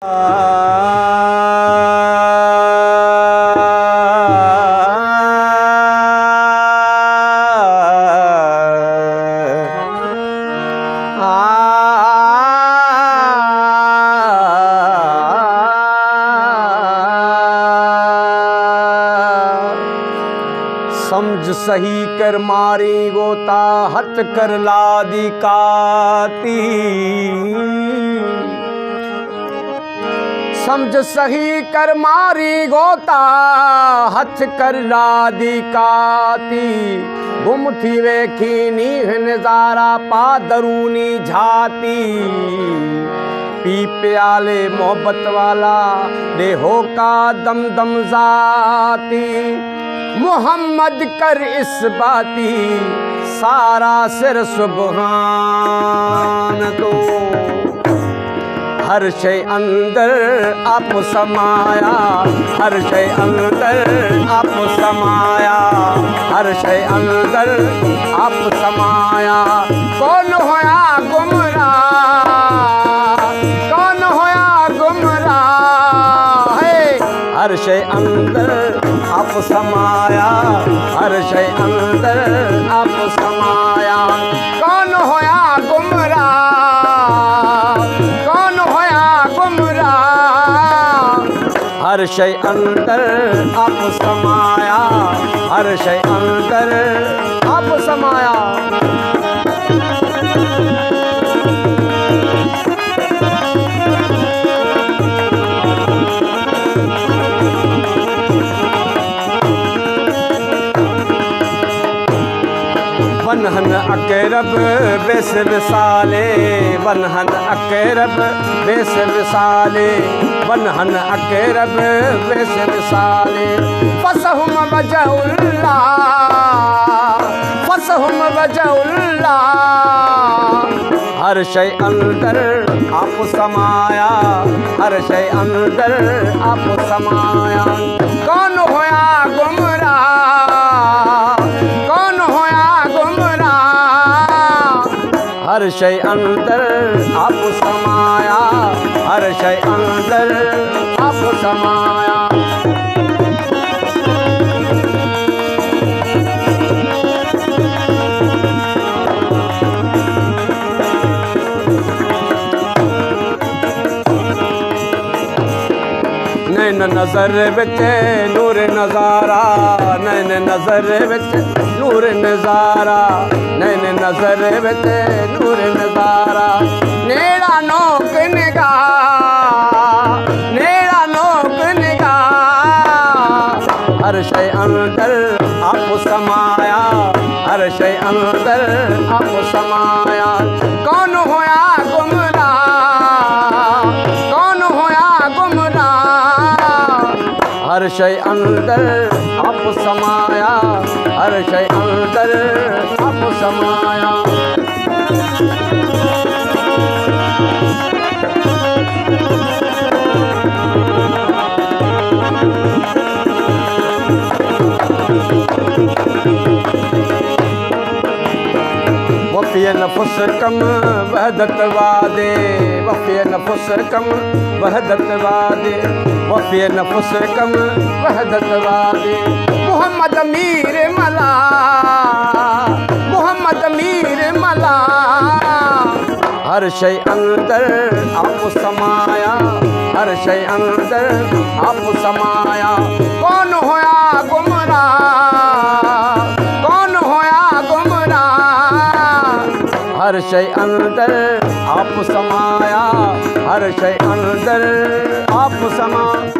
समझ सही कर मारी गोता हथ कर लादी काती। समझ सही कर मारी गोता हथ कर लादी काती। गुम थी वेखी नीह नजारा पा दरूनी झाती। पी प्याले मोहब्बत वाला देहो का दम दम जाती। मोहम्मद कर इस बाती सारा सिर सुबहान दो। हर शय अंदर आप समाया, हर शय अंदर आप समाया, हर शय अंदर आप समाया। कौन होया गुमराह, कौन होया गुमराह है। हर शय अंदर आप समाया, हर शय अंदर आप समाया। कौन होया गुमराह, कौन होया गुमराह। हर शय अंदर आप समाया, हर शय अंदर आप समाया। वनहन अकरब बेस विसाले, वनहन अकरब बेस विसाले, वनहन अकरब बेस विसाले। फसहुम वजहुल्लाह, फसहुम वजहुल्लाह। हर शय अंदर आप समाया, हर शय अंदर आप समाया। कौन होया गुमराह, कौन होया गुमराह। हर शय अंदर आप समाया, हर शय अंदर आप समाया। नैन नजर विच नूर नजारा, नैन नजर विच नूर नजारा, नैन नजर विच नूर नजारा। नेड़ा नोक निगाह, नेड़ा नोक निगाह। हर शय अंदर आप समाया, हर शय अंदर आप समाया। कौन होया गुमराह, कौन होया गुमराह। हर शय अंदर आप समाया, हर शय अंदर आप समाया। वफ़ी नफ़्स कम वहदत वादे, वफ़ी नफ़्स कम वहदत वादे, वफ़ी नफ़्स कम वहदत वादे। मोहम्मद मीर मला, मोहम्मद मीर मला। हर शय अंदर आप समाया, हर शय अंदर आप समाया। कौन होया गुमराह, कौन होया गुमराह। हर शय अंदर आप समाया, हर शय अंदर आप समाया।